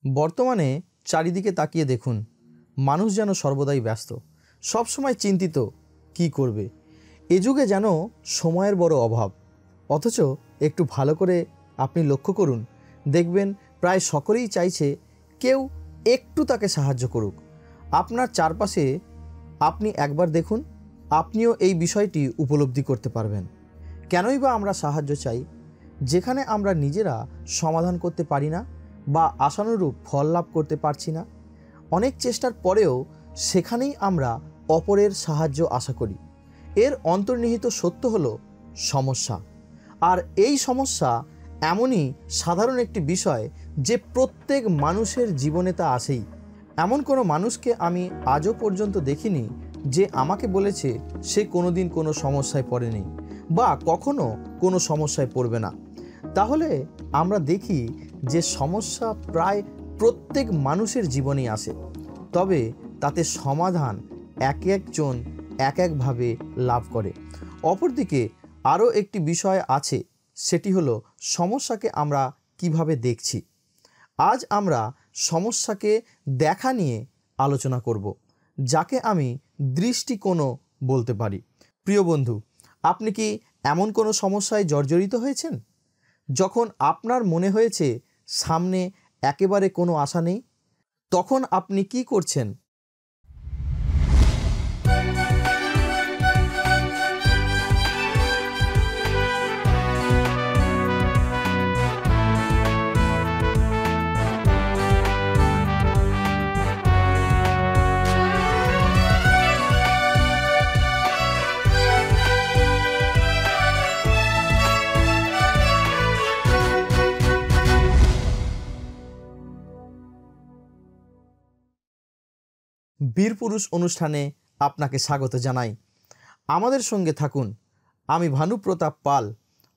বর্তমানে চারিদিকে তাকিয়ে দেখুন, মানুষ যেন সর্বদাই ব্যস্ত, সবসময় চিন্তিত কি করবে। এ যুগে যেন সময়ের বড় অভাব। অথচ একটু ভালো করে আপনি লক্ষ্য করুন, দেখবেন প্রায় সকলেই চাইছে কেউ একটু তাকে সাহায্য করুক। আপনার চারপাশে আপনি একবার দেখুন, আপনিও এই বিষয়টি উপলব্ধি করতে পারবেন। কেনই বা আমরা সাহায্য চাই? যেখানে আমরা নিজেরা সমাধান করতে পারি না বা আশানুরূপ ফল লাভ করতে পারছি না, অনেক চেষ্টার পরেও সেখানেই আমরা অপরের সাহায্য আশা করি। এর অন্তর্নিহিত সত্য হলো সমস্যা। আর এই সমস্যা এমনই সাধারণ একটি বিষয় যে প্রত্যেক মানুষের জীবনে তা আসেই। এমন কোনো মানুষকে আমি আজও পর্যন্ত দেখিনি যে আমাকে বলেছে সে কোনোদিন কোনো সমস্যায় পড়েনি বা কখনো কোনো সমস্যায় পড়বে না। তাহলে আমরা দেখি যে সমস্যা প্রায় প্রত্যেক মানুষের জীবনেই আসে, তবে তাতে সমাধান এক একজন এক একভাবে লাভ করে। অপরদিকে আরও একটি বিষয় আছে, সেটি হলো সমস্যাকে আমরা কিভাবে দেখছি। আজ আমরা সমস্যাকে দেখা নিয়ে আলোচনা করব, যাকে আমি দৃষ্টিকোণও বলতে পারি। প্রিয় বন্ধু, আপনি কি এমন কোনো সমস্যায় জর্জরিত হয়েছেন যখন আপনার মনে হয়েছে সামনে একেবারে কোনো আশা নেই? তখন আপনি কি করছেন? বীরপুরুষ অনুষ্ঠানে আপনাকে স্বাগত জানাই। আমাদের সঙ্গে থাকুন। আমি ভানুপ্রতাপ পাল,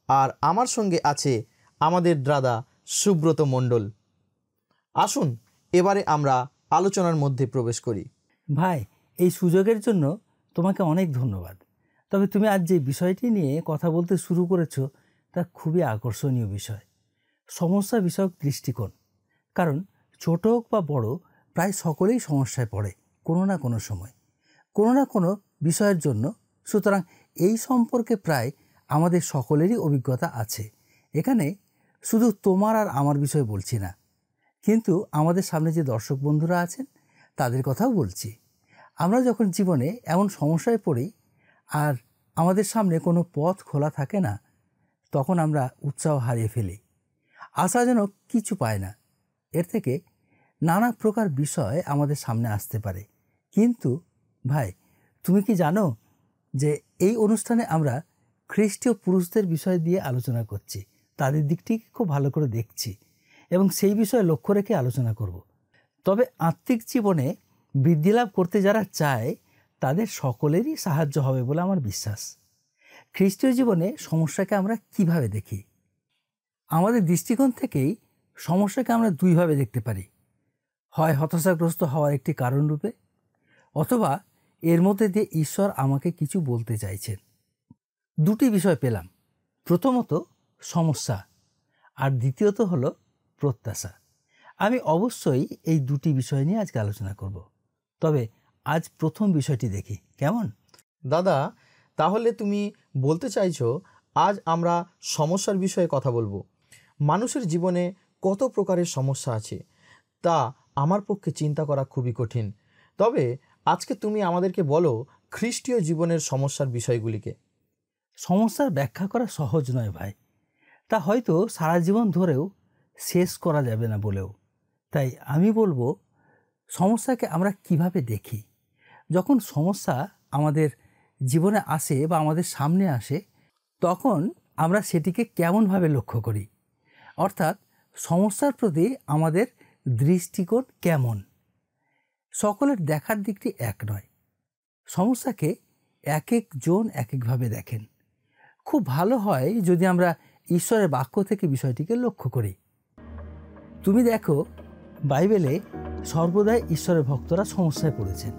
আর আমার সঙ্গে আছে আমাদের দাদা সুব্রত মণ্ডল। আসুন এবারে আমরা আলোচনার মধ্যে প্রবেশ করি। ভাই, এই সুযোগের জন্য তোমাকে অনেক ধন্যবাদ। তবে তুমি আজ যে বিষয়টি নিয়ে কথা বলতে শুরু করেছো তা খুবই আকর্ষণীয় বিষয়, সমস্যা বিষয়ক দৃষ্টিকোণ। কারণ ছোট হোক বা বড়, প্রায় সকলেই সমস্যায় পড়ে কোনো না কোনো সময়, কোনো না কোনো বিষয়ের জন্য। সুতরাং এই সম্পর্কে প্রায় আমাদের সকলেরই অভিজ্ঞতা আছে। এখানে শুধু তোমার আর আমার বিষয় বলছি না, কিন্তু আমাদের সামনে যে দর্শক বন্ধুরা আছেন তাদের কথাও বলছি। আমরা যখন জীবনে এমন সমস্যায় পড়ি আর আমাদের সামনে কোনো পথ খোলা থাকে না, তখন আমরা উৎসাহ হারিয়ে ফেলি, আশাজনক কিছু পায় না। এর থেকে নানা প্রকার বিষয় আমাদের সামনে আসতে পারে। কিন্তু ভাই, তুমি কি জানো যে এই অনুষ্ঠানে আমরা খ্রিস্টীয় পুরুষদের বিষয় দিয়ে আলোচনা করছি, তাদের দিকটিকে খুব ভালো করে দেখছি এবং সেই বিষয়ে লক্ষ্য রেখে আলোচনা করব। তবে আত্মিক জীবনে বৃদ্ধি লাভ করতে যারা চায় তাদের সকলেরই সাহায্য হবে বলে আমার বিশ্বাস। খ্রিস্টীয় জীবনে সমস্যাকে আমরা কিভাবে দেখি? আমাদের দৃষ্টিকোণ থেকেই সমস্যাকে আমরা দুইভাবে দেখতে পারি, হয় হতাশাগ্রস্ত হওয়ার একটি কারণ রূপে, অথবা এর মধ্যে দিয়ে ঈশ্বর আমাকে কিছু বলতে চাইছেন। দুটি বিষয় পেলাম, প্রথমত সমস্যা আর দ্বিতীয়ত হলো প্রত্যাশা। আমি অবশ্যই এই দুটি বিষয় নিয়ে আজকে আলোচনা করব। তবে আজ প্রথম বিষয়টি দেখি, কেমন? দাদা, তাহলে তুমি বলতে চাইছো আজ আমরা সমস্যার বিষয়ে কথা বলবো। মানুষের জীবনে কত প্রকারের সমস্যা আছে তা আমার পক্ষে চিন্তা করা খুবই কঠিন। তবে আজকে তুমি আমাদেরকে বলো খ্রিস্টীয় জীবনের সমস্যার বিষয়গুলিকে। সমস্যার ব্যাখ্যা করা সহজ নয় ভাই, তা হয়তো সারা জীবন ধরেও শেষ করা যাবে না বলেও। তাই আমি বলবো সমস্যাকে আমরা কিভাবে দেখি। যখন সমস্যা আমাদের জীবনে আসে বা আমাদের সামনে আসে, তখন আমরা সেটিকে কেমনভাবে লক্ষ্য করি, অর্থাৎ সমস্যার প্রতি আমাদের দৃষ্টিকোণ কেমন। সকলের দেখার দিকটি এক নয়, সমস্যাকে এক একজন এক একভাবে দেখেন। খুব ভালো হয় যদি আমরা ঈশ্বরের বাক্য থেকে বিষয়টিকে লক্ষ্য করি। তুমি দেখো, বাইবেলে সর্বদাই ঈশ্বরের ভক্তরা সমস্যায় পড়েছেন।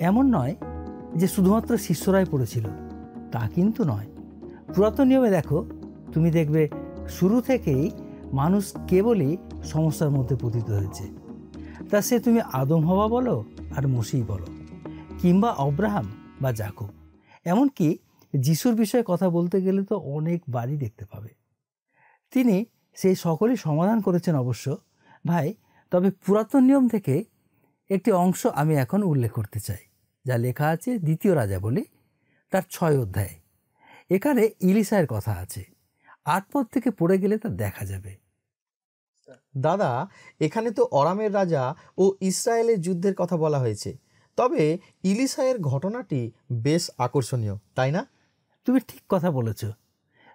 এমন নয় যে শুধুমাত্র শিষ্যরাই পড়েছিল, তা কিন্তু নয়। পুরাতন নিয়মে দেখো, তুমি দেখবে শুরু থেকেই মানুষ কেবলই সমস্যার মধ্যে পতিত হয়েছে। তা সে তুমি আদম হওয়া বলো আর মসিহ বলো, কিংবা অব্রাহাম বা যাকব, এমনকি যিশুর বিষয়ে কথা বলতে গেলে তো অনেক বারই দেখতে পাবে। তিনি সেই সকলই সমাধান করেছেন অবশ্য ভাই। তবে পুরাতন নিয়ম থেকে একটি অংশ আমি এখন উল্লেখ করতে চাই, যা লেখা আছে 2 রাজাবলী তার 6 অধ্যায়ে। এখানে ইলিশায়ের কথা আছে। 8 পদ থেকে পড়ে গেলে তা দেখা যাবে। দাদা, এখানে তো অরামের রাজা ও ইসরায়েলের যুদ্ধের কথা বলা হয়েছে, তবে ইলিশায়ের ঘটনাটি বেশ আকর্ষণীয়, তাই না? তুমি ঠিক কথা বলেছ।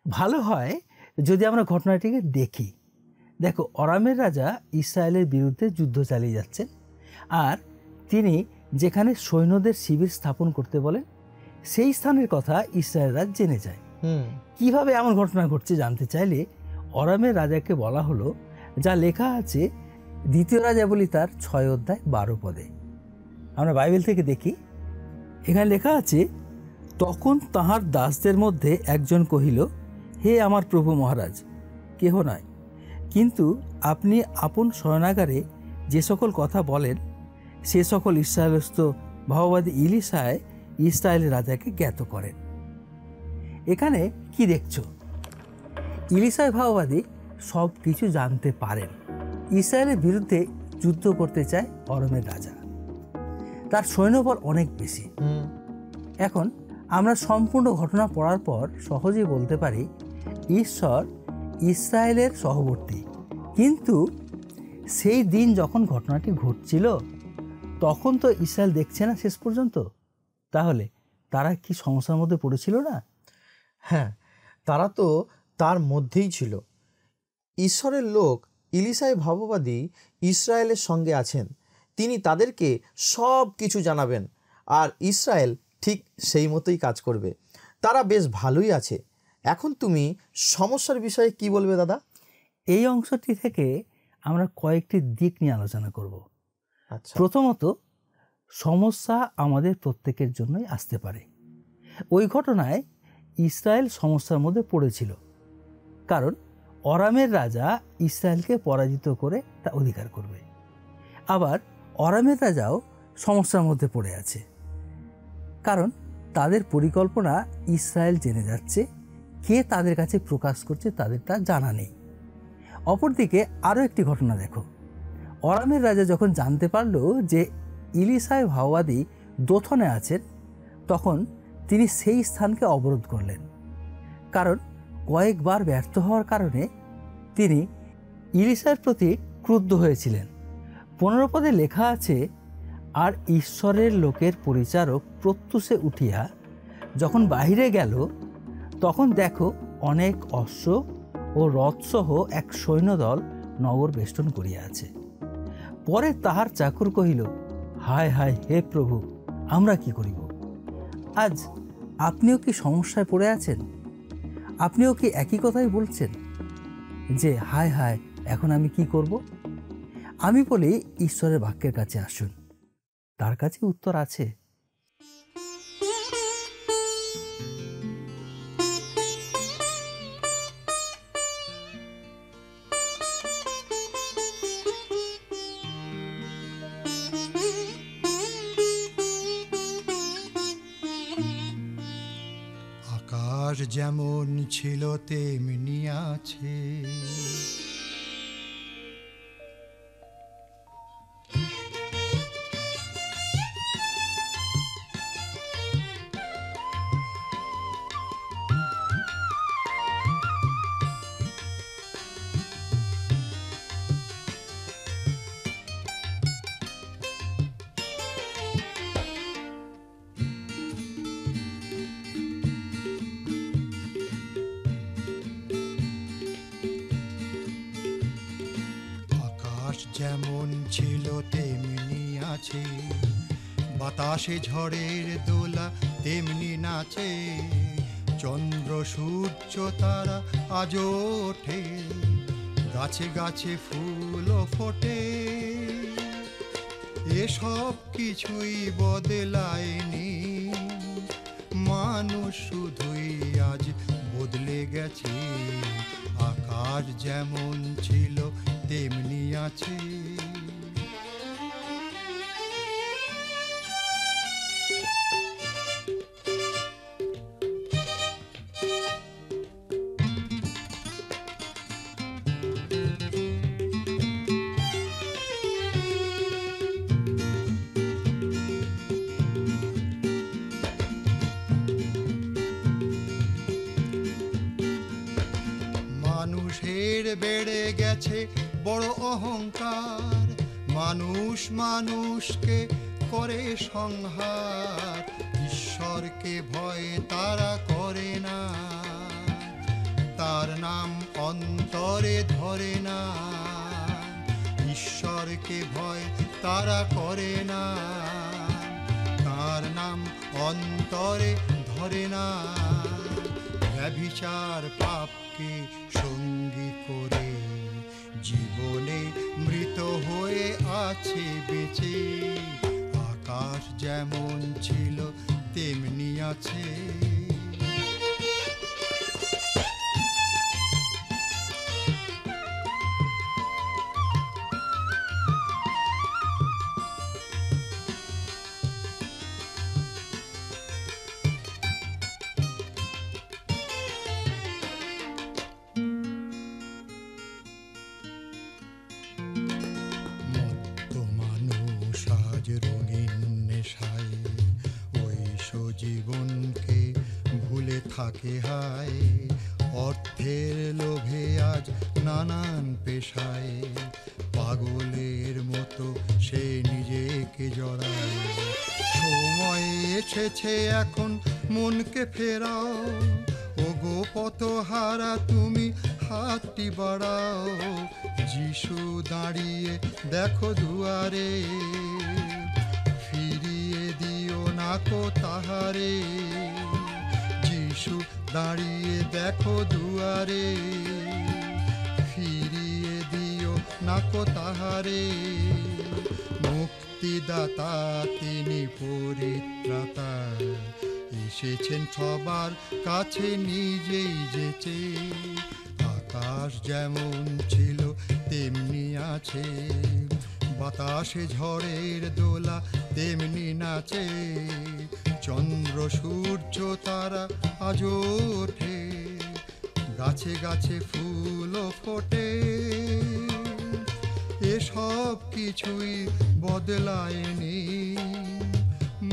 ভালো হয় যদি আমরা ঘটনাটিকে দেখি। দেখো, অরামের রাজা ইসরায়েলের বিরুদ্ধে যুদ্ধ চালিয়ে যাচ্ছেন, আর তিনি যেখানে সৈন্যদের শিবির স্থাপন করতে বলেন সেই স্থানের কথা ইসরায়েল রাজ জেনে যায়। কিভাবে এমন ঘটনা ঘটছে জানতে চাইলে অরামের রাজাকে বলা হলো, যা লেখা আছে 2 রাজাবলী তার 6 অধ্যায় 12 পদে। আমরা বাইবেল থেকে দেখি। এখানে লেখা আছে, তখন তাহার দাসদের মধ্যে একজন কহিল, হে আমার প্রভু মহারাজ, কেহ নয়, কিন্তু আপনি আপন শয়নাগারে যে সকল কথা বলেন সে সকল ইসরায়েলস্থ ভাববাদী ইলিশায় ইসরায়েলের রাজাকে জ্ঞাত করেন। এখানে কি দেখছো? ইলিশায় ভাববাদী সব কিছু জানতে পারেন। ইসরায়েলের বিরুদ্ধে যুদ্ধ করতে চায় অরামের রাজা, তার সৈন্যবল অনেক বেশি। এখন আমরা সম্পূর্ণ ঘটনা পড়ার পর সহজেই বলতে পারি ঈশ্বর ইসরায়েলের সহবর্তী। কিন্তু সেই দিন যখন ঘটনাটি ঘটছিল তখন তো ইসরায়েল দেখছে না শেষ পর্যন্ত। তাহলে তারা কি সমস্যার মধ্যে পড়েছিল না? হ্যাঁ, তারা তো তার মধ্যেই ছিল। ঈশ্বরের লোক ইলিশায় ভাববাদী ইসরায়েলের সঙ্গে আছেন। তিনি তাদেরকে সব কিছু জানাবেন, আর ইসরায়েল ঠিক সেই মতোই কাজ করবে। তারা বেশ ভালোই আছে। এখন তুমি সমস্যার বিষয়ে কি বলবে দাদা? এই অংশটি থেকে আমরা কয়েকটি দিক নিয়ে আলোচনা করব। আচ্ছা। প্রথমত, সমস্যা আমাদের প্রত্যেকের জন্যই আসতে পারে। ওই ঘটনায় ইসরায়েল সমস্যার মধ্যে পড়েছিল, কারণ অরামের রাজা ইসরায়েলকে পরাজিত করে তা অধিকার করবে। আবার অরামের রাজাও সমস্যার মধ্যে পড়ে আছে, কারণ তাদের পরিকল্পনা ইসরায়েল জেনে যাচ্ছে। কে তাদের কাছে প্রকাশ করছে তাদের তা জানা নেই। অপরদিকে আরও একটি ঘটনা দেখো। অরামের রাজা যখন জানতে পারল যে ইলিশায় ভাওবাদী দোথনে আছেন, তখন তিনি সেই স্থানকে অবরোধ করলেন, কারণ কয়েকবার ব্যর্থ হওয়ার কারণে তিনি ইলিশার প্রতি ক্রুদ্ধ হয়েছিলেন। 15 পদে লেখা আছে, আর ঈশ্বরের লোকের পরিচারক প্রত্যুষে উঠিয়া যখন বাহিরে গেল, তখন দেখো অনেক অশ্ব ও রথসহ এক সৈন্যদল নগর বেষ্টন করিয়া আছে। পরে তাহার চাকর কহিল, হায় হায়, হে প্রভু, আমরা কি করিব? আজ আপনিও কি সমস্যায় পড়ে আছেন? আপনিও কি একই কথাই বলছেন যে হায় হায়, এখন আমি কি করব? আমি বলি, ঈশ্বরের বাক্যের কাছে আসুন, তার কাছে উত্তর আছে। আকাশ যেমন ছিল তেমনি আছে, যেমন ছিল তেমনি আছে, বাতাসে ঝড়ের দোলা তেমনি নাচে, চন্দ্র সূর্য তারা আজও ওঠে, গাছে গাছে ফুল ফোটে, এসব কিছুই বদলায়নি, মানুষ শুধুই আজ বদলে গেছে। আকাশ যেমন ছিল তেমনি আছে। মানুষের বেড়ে গেছে বড় অহংকার, মানুষ মানুষকে করে সংহার, ঈশ্বরকে ভয় তারা করে না, তার নাম অন্তরে ধরে না। ঈশ্বরকে ভয় তারা করে না, তার নাম অন্তরে ধরে না। ব্যভিচার পাপকে সঙ্গী করে জীবনে মৃত হয়ে আছে বেঁচে। আকাশ যেমন ছিল তেমনি আছে। রঙিন নেশায় ঐশ জীবনকে ভুলে থাকে হায়। অর্থের লোভে আজ নানান পেশায় পাগলের মতো সে নিজেকে জড়ায়। সময় এসেছে এখন মনকে ফেরাও, ওগো পথহারা তুমি হাতটি বাড়াও। যিশু দাঁড়িয়ে দেখো দুয়ারে, ফিরিয়ে দিও না কো তাহারে। যিশু দাঁড়িয়ে দেখো দুয়ারে, ফিরিয়ে দিও না কো তাহারে। মুক্তিদাতা তিনি পরিত্রাতা, এসেছেন সবার কাছে নিজেই যেচে। আকাশ যেমন ছিল তেমনি আছে, বাতাসে ঝড়ের দোলা তেমনি নাচে। চন্দ্র সূর্য তারা আজও ওঠে, গাছে গাছে ফুলও ফোটে। এসব কিছুই বদলায়নি,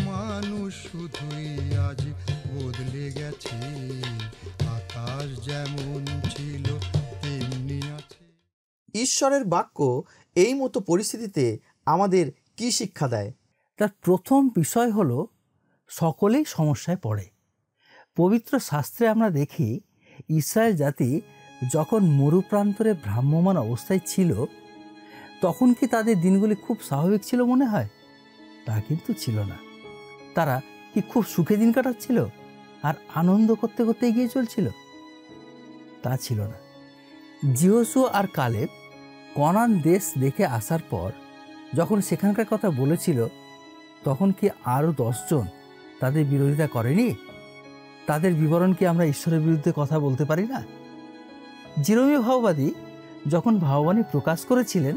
মানুষ শুধুই আজ বদলে গেছে। আকাশ যেমন ছিল তেমনি আছে। ঈশ্বরের বাক্য এই মতো পরিস্থিতিতে আমাদের কি শিক্ষা দেয়? তার প্রথম বিষয় হলো সকলেই সমস্যায় পড়ে। পবিত্র শাস্ত্রে আমরা দেখি ইসরায়েল জাতি যখন মরুপ্রান্তরে ভ্রাম্যমান অবস্থায় ছিল, তখন কি তাদের দিনগুলি খুব স্বাভাবিক ছিল মনে হয়? তা কিন্তু ছিল না। তারা কি খুব সুখে দিন কাটাচ্ছিল আর আনন্দ করতে করতে এগিয়ে চলছিল? তা ছিল না। যিহোশূয়া আর কালেব কনান দেশ দেখে আসার পর যখন সেখানকার কথা বলেছিল, তখন কি আরও 10 জন তাদের বিরোধিতা করেনি? তাদের বিবরণ কি আমরা ঈশ্বরের বিরুদ্ধে কথা বলতে পারি না? জিরোমীয় ভাববাদী যখন ভাববাণী প্রকাশ করেছিলেন,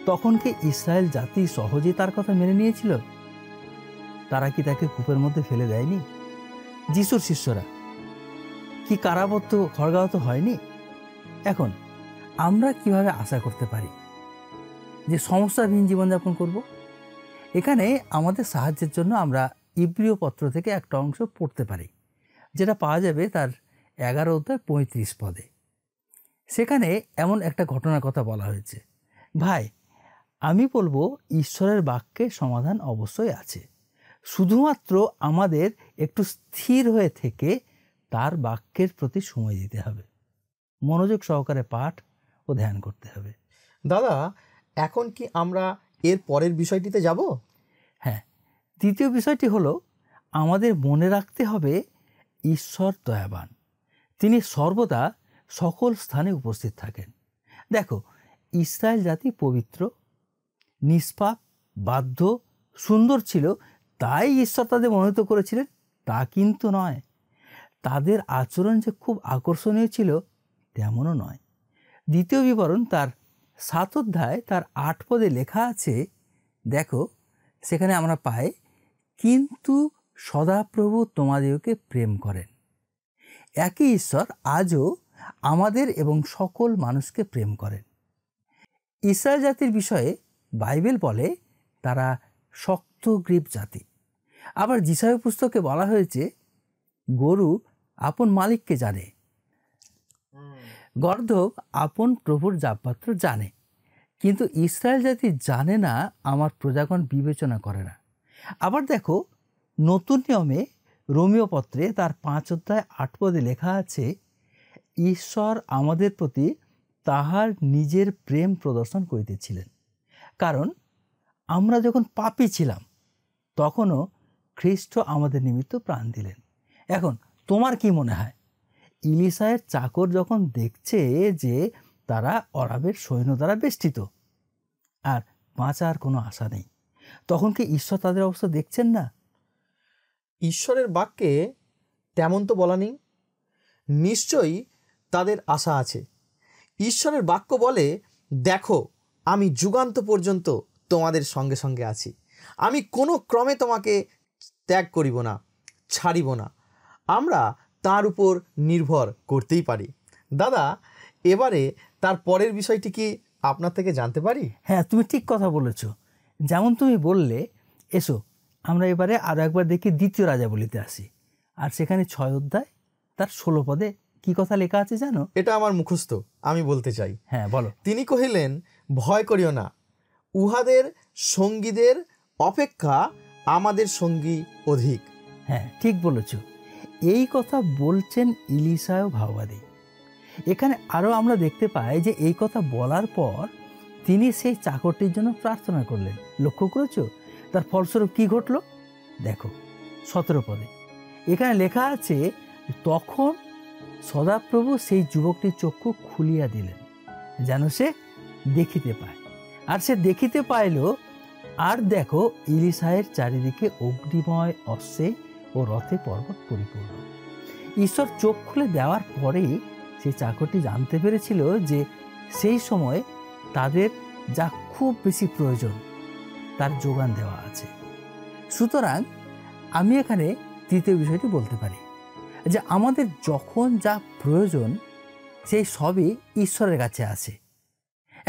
তখন কি ইসরায়েল জাতি সহজেই তার কথা মেনে নিয়েছিল? তারা কি তাকে কূপের মধ্যে ফেলে দেয়নি? যিশুর শিষ্যরা কি কারাবদ্ধ খড়গাহত হয়নি? এখন আমরা কিভাবে আশা করতে পারি যে সমস্যাবিহীন জীবনযাপন করব? এখানে আমাদের সাহায্যের জন্য আমরা ইব্রিয় পত্র থেকে একটা অংশ পড়তে পারি, যেটা পাওয়া যাবে তার 11 অধ্যায় 35 পদে। সেখানে এমন একটা ঘটনার কথা বলা হয়েছে। ভাই, আমি বলবো ঈশ্বরের বাক্যে সমাধান অবশ্যই আছে, শুধুমাত্র আমাদের একটু স্থির হয়ে থেকে তার বাক্যের প্রতি সময় দিতে হবে, মনোযোগ সহকারে পাঠ ও ধ্যান করতে হবে। দাদা, এখন কি আমরা এর পরের বিষয়টিতে যাব? হ্যাঁ, দ্বিতীয় বিষয়টি হলো আমাদের মনে রাখতে হবে ঈশ্বর দয়াবান, তিনি সর্বদা সকল স্থানে উপস্থিত থাকেন। দেখো, ইসরায়েল জাতি পবিত্র, নিষ্পাপ, বাধ্য, সুন্দর ছিল, তাই ঈশ্বর তাদের মনোনীত করেছিলেন তা কিন্তু নয়। তাদের আচরণ যে খুব আকর্ষণীয় ছিল তেমনও নয়। দ্বিতীয় বিবরণ তার 7 অধ্যায় তার 8 পদে লেখা আছে, দেখো সেখানে আমরা পাই, কিন্তু সদাপ্রভু তোমাদেরকে প্রেম করেন। একই ঈশ্বর আজও আমাদের এবং সকল মানুষকে প্রেম করেন। ইসরায়েল জাতির বিষয়ে বাইবেল বলে তারা শক্তগ্রীব জাতি। আবার যিশায়া পুস্তকে বলা হয়েছে, গরু আপন মালিককে জানে, গর্দভ আপন প্রভুর জাবপাত্র জানে, কিন্তু ইসরায়েল জাতি জানে না, আমার প্রজাগণ বিবেচনা করে না। আবার দেখো নতুন নিয়মে রোমীয় পত্রে তার 5 অধ্যায় 8 পদে লেখা আছে, ঈশ্বর আমাদের প্রতি তাহার নিজের প্রেম প্রদর্শন করিতেছিলেন, কারণ আমরা যখন পাপী ছিলাম তখনও খ্রিস্ট আমাদের নিমিত্ত প্রাণ দিলেন। এখন তোমার কি মনে হয়, ইলিশায়ের চাকর যখন দেখছে যে তারা অরাবের সৈন্য দ্বারা বেষ্টিত আর বাঁচার কোনো আশা নেই, তখন কি ঈশ্বর তাদের অবস্থা দেখছেন না? ঈশ্বরের বাক্যে তেমন তো বলা নেই। নিশ্চয়ই তাদের আশা আছে। ঈশ্বরের বাক্য বলে, দেখো আমি যুগান্ত পর্যন্ত তোমাদের সঙ্গে সঙ্গে আছি, আমি কোনো ক্রমে তোমাকে ত্যাগ করিব না, ছাড়িব না। আমরা তার উপর নির্ভর করতেই পারি। দাদা, এবারে তার পরের বিষয়টি কি আপনার থেকে জানতে পারি? হ্যাঁ, তুমি ঠিক কথা বলেছ। যেমন তুমি বললে, এসো আমরা এবারে আরও একবার দেখি 2 রাজাবলীতে আসি। আর সেখানে 6 অধ্যায় তার 16 পদে কি কথা লেখা আছে জানো? এটা আমার মুখস্থ, আমি বলতে চাই। হ্যাঁ বলো। তিনি কহিলেন, ভয় করিও না, উহাদের সঙ্গীদের অপেক্ষা আমাদের সঙ্গী অধিক। হ্যাঁ ঠিক বলেছ। এই কথা বলছেন ইলিশাও ভাওবাদী। এখানে আরও আমরা দেখতে পাই যে এই কথা বলার পর তিনি সেই চাকরটির জন্য প্রার্থনা করলেন। লক্ষ্য করেছো তার ফলস্বরূপ কি ঘটল? দেখো 17 পদে এখানে লেখা আছে, তখন সদাপ্রভু সেই যুবকটির চক্ষু খুলিয়া দিলেন, যেন সে দেখিতে পায়। আর সে দেখিতে পাইল, আর দেখো ইলিশায়ের চারিদিকে অগ্নিময় অশ্বে ও রথে পর্বত পরিপূর্ণ। ঈশ্বর চোখ খুলে দেওয়ার পরেই সেই চাকরটি জানতে পেরেছিল যে সেই সময় তাদের যা খুব বেশি প্রয়োজন তার যোগান দেওয়া আছে। সুতরাং আমি এখানে তৃতীয় বিষয়টি বলতে পারি যে আমাদের যখন যা প্রয়োজন সেই সবই ঈশ্বরের কাছে আছে।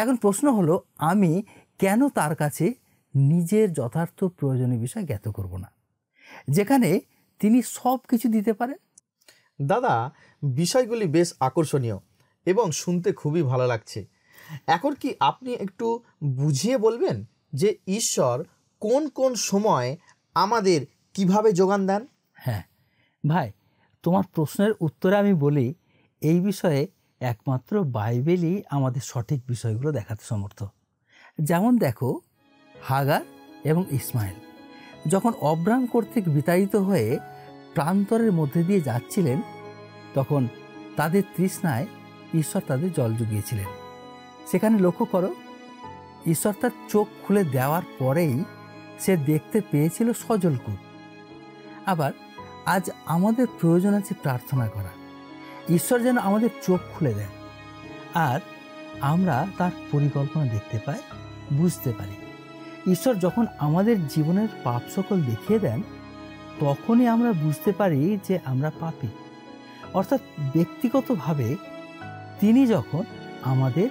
এখন প্রশ্ন হলো, আমি কেন তার কাছে নিজের যথার্থ প্রয়োজনীয় বিষয় জ্ঞাত করব না, যেখানে তিনি সব কিছু দিতে পারেন? দাদা, বিষয়গুলি বেশ আকর্ষণীয় এবং শুনতে খুবই ভালো লাগছে। এখন কি আপনি একটু বুঝিয়ে বলবেন যে ঈশ্বর কোন কোন সময় আমাদের কিভাবে যোগান দেন? হ্যাঁ ভাই, তোমার প্রশ্নের উত্তরে আমি বলি, এই বিষয়ে একমাত্র বাইবেলই আমাদের সঠিক বিষয়গুলো দেখাতে সমর্থ। যেমন দেখো, হাগার এবং ইসমাইল যখন অব্রাম কর্তৃক বিতাড়িত হয়ে প্রান্তরের মধ্যে দিয়ে যাচ্ছিলেন, তখন তাদের তৃষ্ণায় ঈশ্বর তাদের জল জুগিয়েছিলেন। সেখানে লক্ষ্য করো, ঈশ্বর তার চোখ খুলে দেওয়ার পরেই সে দেখতে পেয়েছিল সজল কূপ। আবার আজ আমাদের প্রয়োজন আছে প্রার্থনা করা, ঈশ্বর যেন আমাদের চোখ খুলে দেন আর আমরা তার পরিকল্পনা দেখতে পাই, বুঝতে পারি। ঈশ্বর যখন আমাদের জীবনের পাপ সকল দেখিয়ে দেন, তখনই আমরা বুঝতে পারি যে আমরা পাপী। অর্থাৎ ব্যক্তিগতভাবে তিনি যখন আমাদের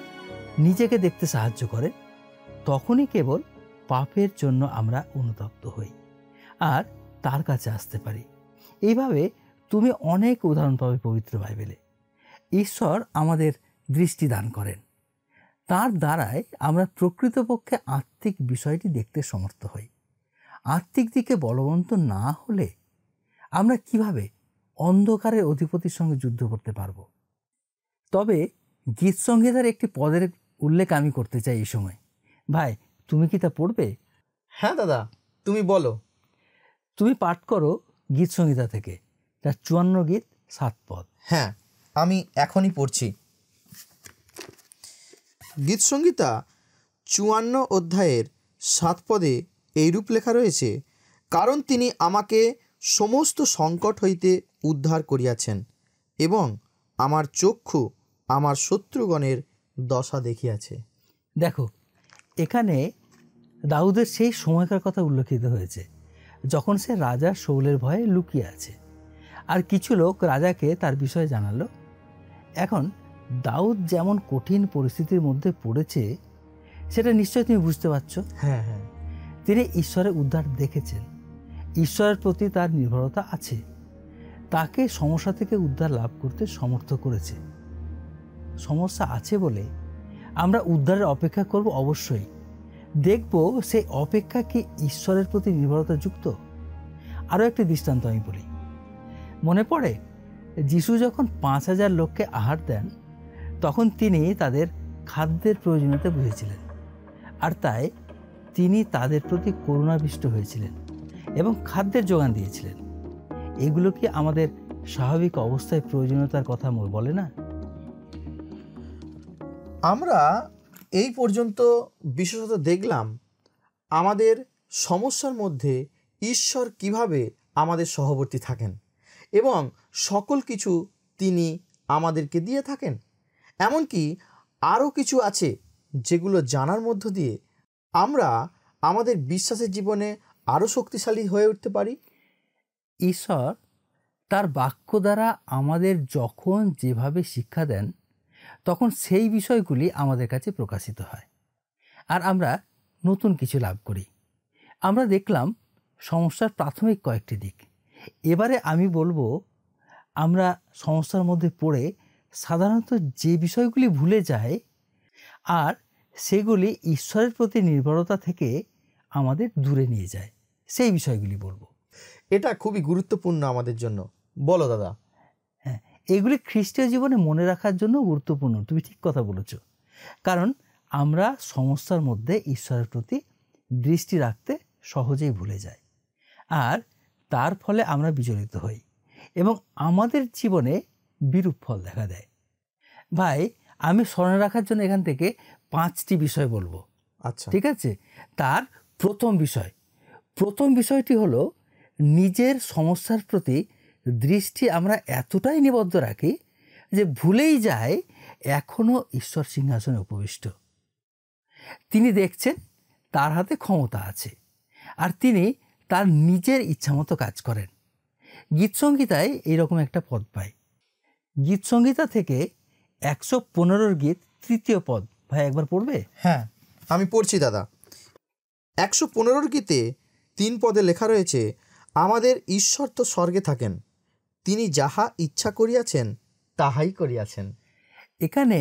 নিজেকে দেখতে সাহায্য করেন, তখনই কেবল পাপের জন্য আমরা অনুতপ্ত হই আর তার কাছে আসতে পারি। এইভাবে তুমি অনেক উদাহরণ পাবে পবিত্র বাইবেলে। ঈশ্বর আমাদের দৃষ্টি দান করেন, তার দ্বারাই আমরা প্রকৃতপক্ষে আত্মিক বিষয়টি দেখতে সমর্থ হই। আত্মিক দিকে বলবন্ত না হলে আমরা কিভাবে অন্ধকারের অধিপতির সঙ্গে যুদ্ধ করতে পারবো? তবে গীত সংহিতার একটি পদের উল্লেখ আমি করতে চাই এই সময়। ভাই, তুমি কি তা পড়বে? হ্যাঁ দাদা, তুমি বলো। তুমি পাঠ করো গীত সংহিতা থেকে তার 54 গীত 7 পদ। হ্যাঁ, আমি এখনই পড়ছি। গীত সংহিতা 54 অধ্যায়ের 7 পদে এইরূপ লেখা রয়েছে, কারণ তিনি আমাকে সমস্ত সংকট হইতে উদ্ধার করিয়াছেন এবং আমার চক্ষু আমার শত্রুগণের দশা দেখিয়াছে। দেখো, এখানে দাউদের সেই সময়কার কথা উল্লেখিত হয়েছে যখন সে রাজা শৌলের ভয়ে লুকিয়ে আছে, আর কিছু লোক রাজাকে তার বিষয়ে জানালো। এখন দাউদ যেমন কঠিন পরিস্থিতির মধ্যে পড়েছে সেটা নিশ্চয়ই তুমি বুঝতে পারছো। হ্যাঁ হ্যাঁ, তিনি ঈশ্বরের উদ্ধার দেখেছেন, ঈশ্বরের প্রতি তার নির্ভরতা আছে, তাকে সমস্যা থেকে উদ্ধার লাভ করতে সমর্থ করেছে। সমস্যা আছে বলে আমরা উদ্ধারের অপেক্ষা করব, অবশ্যই দেখব সেই অপেক্ষা কি ঈশ্বরের প্রতি নির্ভরতা যুক্ত। আরও একটি দৃষ্টান্ত আমি বলি। মনে পড়ে যিশু যখন 5,000 লোককে আহার দেন তখন তিনি তাদের খাদ্যের প্রয়োজনীয়তা বুঝেছিলেন, আর তাই তিনি তাদের প্রতি করুণাবিষ্ট হয়েছিলেন এবং খাদ্যের যোগান দিয়েছিলেন। এগুলো কি আমাদের স্বাভাবিক অবস্থায় প্রয়োজনীয়তার কথা বলে না? আমরা এই পর্যন্ত বিশেষত দেখলাম আমাদের সমস্যার মধ্যে ঈশ্বর কিভাবে আমাদের সহবর্তী থাকেন এবং সকল কিছু তিনি আমাদেরকে দিয়ে থাকেন। এমনকি আরও কিছু আছে যেগুলো জানার মধ্য দিয়ে আমরা আমাদের বিশ্বাসের জীবনে আরও শক্তিশালী হয়ে উঠতে পারি। ঈশ্বর তার বাক্য দ্বারা আমাদের যখন যেভাবে শিক্ষা দেন তখন সেই বিষয়গুলি আমাদের কাছে প্রকাশিত হয়, আর আমরা নতুন কিছু লাভ করি। আমরা দেখলাম সমস্যার প্রাথমিক কয়েকটি দিক। এবারে আমি বলবো আমরা সমস্যার মধ্যে পড়ে সাধারণত যে বিষয়গুলি ভুলে যায় আর সেগুলি ঈশ্বরের প্রতি নির্ভরতা থেকে আমাদের দূরে নিয়ে যায়, সেই বিষয়গুলি বলবো। এটা খুবই গুরুত্বপূর্ণ আমাদের জন্য। বলো দাদা। হ্যাঁ, এগুলি খ্রিস্টীয় জীবনে মনে রাখার জন্য গুরুত্বপূর্ণ। তুমি ঠিক কথা বলেছ, কারণ আমরা সমস্যার মধ্যে ঈশ্বরের প্রতি দৃষ্টি রাখতে সহজেই ভুলে যাই, আর তার ফলে আমরা বিচলিত হই এবং আমাদের জীবনে বিরূপ ফল দেখা দেয়। ভাই, আমি স্মরণে রাখার জন্য এখান থেকে 5টি বিষয় বলবো। আচ্ছা, ঠিক আছে। তার প্রথম বিষয়টি হলো নিজের সমস্যার প্রতি দৃষ্টি আমরা এতটাই নিবদ্ধ রাখি যে ভুলেই যায় এখনো ঈশ্বর সিংহাসনে উপবিষ্ট। তিনি দেখছেন, তার হাতে ক্ষমতা আছে, আর তিনি তার নিজের ইচ্ছামতো কাজ করেন। গীতসংহিতায় এইরকম একটা পদ পাই। গীতসংহিতা থেকে 115 গীত 3য় পদ। ভাই একবার পড়বে? হ্যাঁ আমি পড়ছি দাদা। 115 গীতে 3 পদে লেখা রয়েছে, আমাদের ঈশ্বর তো স্বর্গে থাকেন, তিনি যাহা ইচ্ছা করিয়াছেন তাহাই করিয়াছেন। এখানে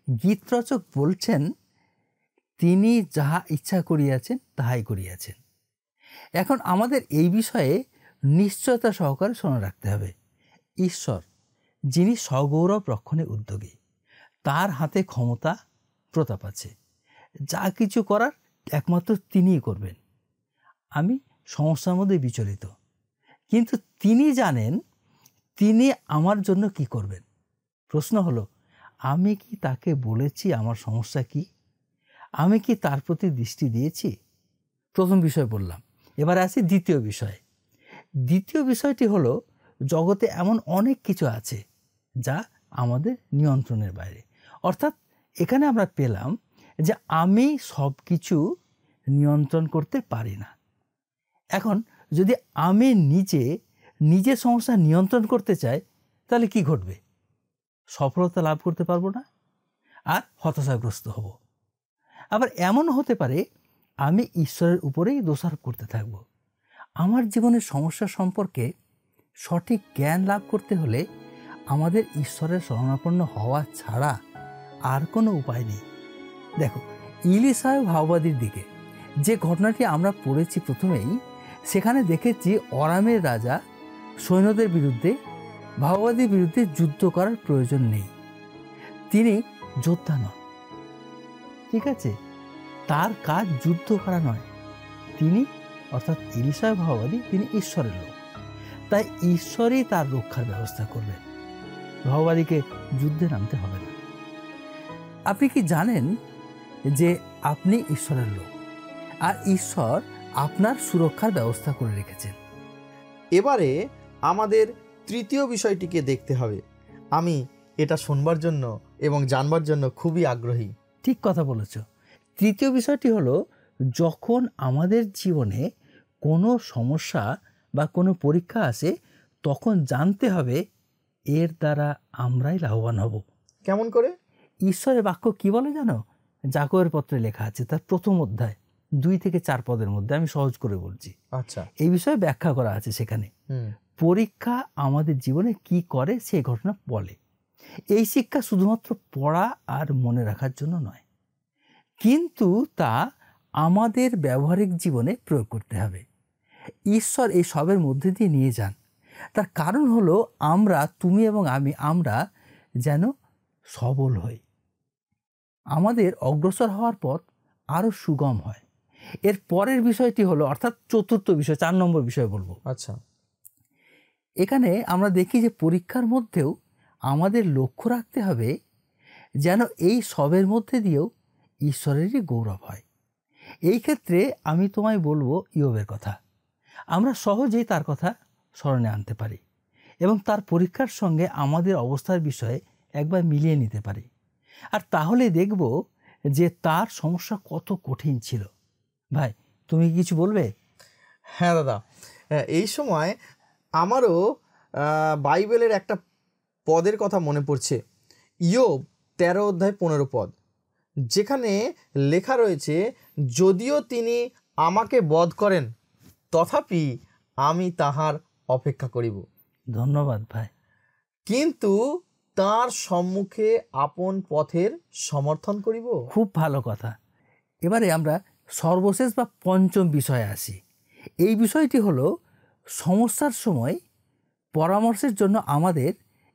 গীতরচক বলছেন তিনি যাহা ইচ্ছা করিয়াছেন তাহাই করিয়াছেন। এখন আমাদের এই বিষয়ে নিশ্চয়তা সহকারে শোনা রাখতে হবে। ঈশ্বর যিনি সগৌরব রক্ষণে উদ্যোগী, তার হাতে ক্ষমতা প্রতাপ আছে, যা কিছু করার একমাত্র তিনিই করবেন। আমি সমস্যার মধ্যে বিচলিত, কিন্তু তিনি জানেন তিনি আমার জন্য কি করবেন। প্রশ্ন হলো, আমি কি তাকে বলেছি আমার সমস্যা কি? আমি কি তার প্রতি দৃষ্টি দিয়েছি? প্রথম বিষয় বললাম। এবার আসি দ্বিতীয় বিষয়। দ্বিতীয় বিষয়টি হলো, জগতে এমন অনেক কিছু আছে যা আমাদের নিয়ন্ত্রণের বাইরে। অর্থাৎ এখানে আমরা পেলাম যে আমি সব কিছু নিয়ন্ত্রণ করতে পারি না। এখন যদি আমি নিজের সমস্যা নিয়ন্ত্রণ করতে চাই, তাহলে কি ঘটবে? সফলতা লাভ করতে পারবো না, আর হতাশাগ্রস্ত হব। আবার এমন হতে পারে আমি ঈশ্বরের উপরেই দোষারোপ করতে থাকব। আমার জীবনের সমস্যা সম্পর্কে সঠিক জ্ঞান লাভ করতে হলে আমাদের ঈশ্বরের শরণাপন্ন হওয়া ছাড়া আর কোনো উপায় নেই। দেখো, ইলিশা ভাওবাদীর দিকে যে ঘটনাটি আমরা পড়েছি প্রথমেই, সেখানে দেখেছি অরামের রাজা সৈন্যদের বিরুদ্ধে, ভাওবাদীর বিরুদ্ধে যুদ্ধ করার প্রয়োজন নেই। তিনি যোদ্ধা নন, ঠিক আছে? তার কাজ যুদ্ধ করা নয়। তিনি অর্থাৎ ইলিশা ভাওবাদী, তিনি ঈশ্বরের লোক, তাই ঈশ্বরই তার রক্ষার ব্যবস্থা করবেন। ভাওবাদীকে যুদ্ধে নামতে হবে না। আপনি কি জানেন যে আপনি ঈশ্বরের লোক, আর ঈশ্বর আপনার সুরক্ষার ব্যবস্থা করে রেখেছেন? এবারে আমাদের তৃতীয় বিষয়টিকে দেখতে হবে। আমি এটা শুনবার জন্য এবং জানবার জন্য খুবই আগ্রহী। ঠিক কথা বলেছ। তৃতীয় বিষয়টি হলো, যখন আমাদের জীবনে কোনো সমস্যা বা কোনো পরীক্ষা আসে, তখন জানতে হবে এর দ্বারা আমরাই লাভবান হব। কেমন করে? ঈশ্বরের বাক্য কি বলে জানো? যাকবের পত্রে লেখা আছে, তার প্রথম অধ্যায় 2 থেকে 4 পদের মধ্যে, আমি সহজ করে বলছি, আচ্ছা, এই বিষয়ে ব্যাখ্যা করা আছে সেখানে। পরীক্ষা আমাদের জীবনে কি করে সেই ঘটনা বলে। এই শিক্ষা শুধুমাত্র পড়া আর মনে রাখার জন্য নয়, কিন্তু তা আমাদের ব্যবহারিক জীবনে প্রয়োগ করতে হবে। ঈশ্বর এই সবের মধ্যে দিয়ে নিয়ে যান। তার কারণ হলো তুমি এবং আমরা যেন সবল হই, আমাদের অগ্রসর হওয়ার পথ আরও সুগম হয়। এর পরের বিষয়টি হলো, অর্থাৎ চতুর্থ বিষয়, 4 নম্বর বিষয় বলবো। আচ্ছা, এখানে আমরা দেখি যে পরীক্ষার মধ্যেও আমাদের লক্ষ্য রাখতে হবে যেন এই সবের মধ্যে দিয়েও ঈশ্বরেরই গৌরব হয়। এই ক্ষেত্রে আমি তোমায় বলবো ইয়োবের কথা। আমরা সহজেই তার কথা স্মরণে আনতে পারি এবং তার পরীক্ষার সঙ্গে আমাদের অবস্থার বিষয়ে একবার মিলিয়ে নিতে পারি, আর তাহলে দেখব যে তার সমস্যা কত কঠিন ছিল। ভাই, তুমি কিছু বলবে? হ্যাঁ দাদা, এই সময় আমারও বাইবেলের একটা পদের কথা মনে পড়ছে, ইয়োব 13 অধ্যায় 15 পদ, যেখানে লেখা রয়েছে, যদিও তিনি আমাকে বধ করেন, তথাপি আমি তাহার অপেক্ষা করিব। ধন্যবাদ ভাই। কিন্তু তার সম্মুখে আপন পথের সমর্থন করিব। খুব ভালো কথা। এবারে আমরা সর্বশেষ বা পঞ্চম বিষয়ে আসি। এই বিষয়টি হলো, সমস্যার সময় পরামর্শের জন্য আমাদের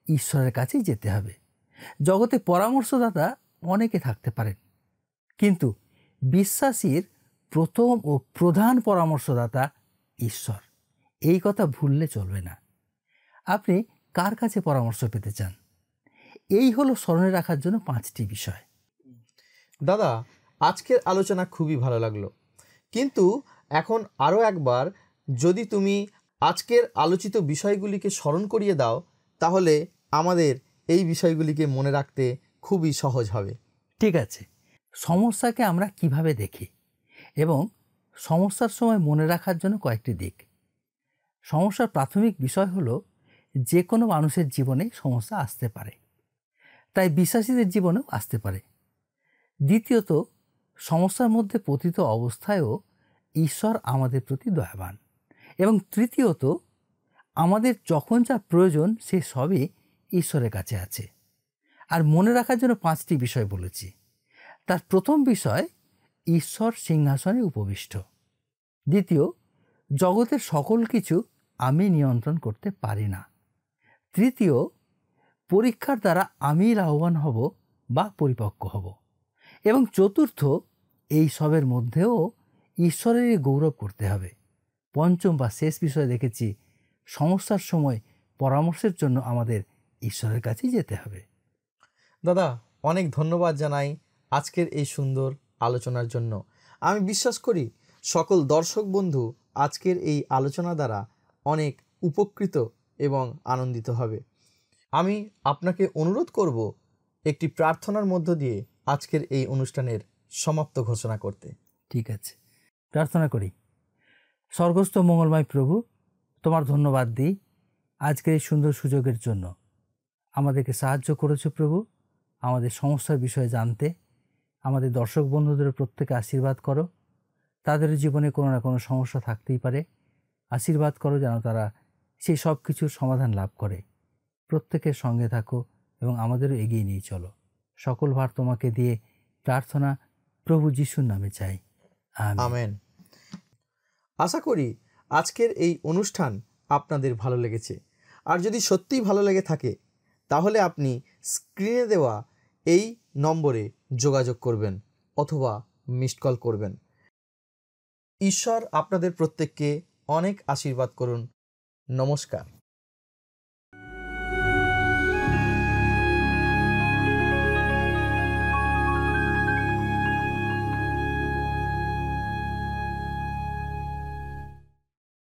ঈশ্বরের কাছেই যেতে হবে। জগতে পরামর্শদাতা অনেকে থাকতে পারেন, কিন্তু বিশ্বাসীর প্রথম ও প্রধান পরামর্শদাতা ঈশ্বর। এই কথা ভুললে চলবে না। আপনি কার কাছে পরামর্শ পেতে চান? এই হলো স্মরণে রাখার জন্য 5টি বিষয়। দাদা, আজকের আলোচনা খুবই ভালো লাগলো, কিন্তু এখন আরও একবার যদি তুমি আজকের আলোচিত বিষয়গুলিকে স্মরণ করিয়ে দাও, তাহলে আমাদের এই বিষয়গুলিকে মনে রাখতে খুবই সহজ হবে। ঠিক আছে। সমস্যাকে আমরা কিভাবে দেখি এবং সমস্যার সময় মনে রাখার জন্য কয়েকটি দিক। সমস্যার প্রাথমিক বিষয় হলো, যে কোনো মানুষের জীবনে সমস্যা আসতে পারে, তাই বিশ্বাসীদের জীবনেও আসতে পারে। দ্বিতীয়ত, সমস্যার মধ্যে পতিত অবস্থায়ও ঈশ্বর আমাদের প্রতি দয়াবান। এবং তৃতীয়ত, আমাদের যখন যা প্রয়োজন সে সবই ঈশ্বরের কাছে আছে। আর মনে রাখার জন্য 5টি বিষয় বলেছি। তার প্রথম বিষয়, ঈশ্বর সিংহাসনে উপবিষ্ট। দ্বিতীয়, জগতের সকল কিছু আমি নিয়ন্ত্রণ করতে পারি না। তৃতীয়, পরীক্ষার দ্বারা আমি লাভবান হব বা পরিপক্ক হব। এবং চতুর্থ, এই সবের মধ্যেও ঈশ্বরেরই গৌরব করতে হবে। পঞ্চম বা শেষ বিষয় দেখেছি, সমস্যার সময় পরামর্শের জন্য আমাদের ঈশ্বরের কাছেই যেতে হবে। দাদা, অনেক ধন্যবাদ জানাই আজকের এই সুন্দর আলোচনার জন্য। আমি বিশ্বাস করি সকল দর্শক বন্ধু আজকের এই আলোচনা দ্বারা অনেক উপকৃত এবং আনন্দিত হবে। আমি আপনাকে অনুরোধ করব একটি প্রার্থনার মধ্য দিয়ে আজকের এই অনুষ্ঠানের সমাপ্ত ঘোষণা করতে। ঠিক আছে, প্রার্থনা করি। স্বর্গস্থ মঙ্গলময় প্রভু, তোমার ধন্যবাদ দিই আজকের এই সুন্দর সুযোগের জন্য। আমাদেরকে সাহায্য করেছো প্রভু আমাদের সমস্যার বিষয়ে জানতে। আমাদের দর্শক বন্ধুদের প্রত্যেকে আশীর্বাদ করো। তাদের জীবনে কোনো না কোনো সমস্যা থাকতেই পারে, আশীর্বাদ করো যেন তারা সেই সব কিছুর সমাধান লাভ করে। প্রত্যেকের সঙ্গে থাকো এবং আমাদেরও এগিয়ে নিয়ে চলো। সকল ভার তোমাকে দিয়ে প্রার্থনা প্রভু যিশুর নামে চাই, আমেন। আশা করি আজকের এই অনুষ্ঠান আপনাদের ভালো লেগেছে। আর যদি সত্যিই ভালো লেগে থাকে, তাহলে আপনি স্ক্রিনে দেওয়া এই নম্বরে যোগাযোগ করবেন অথবা মিসড কল করবেন। ঈশ্বর আপনাদের প্রত্যেককে অনেক আশীর্বাদ করুন। নমস্কার।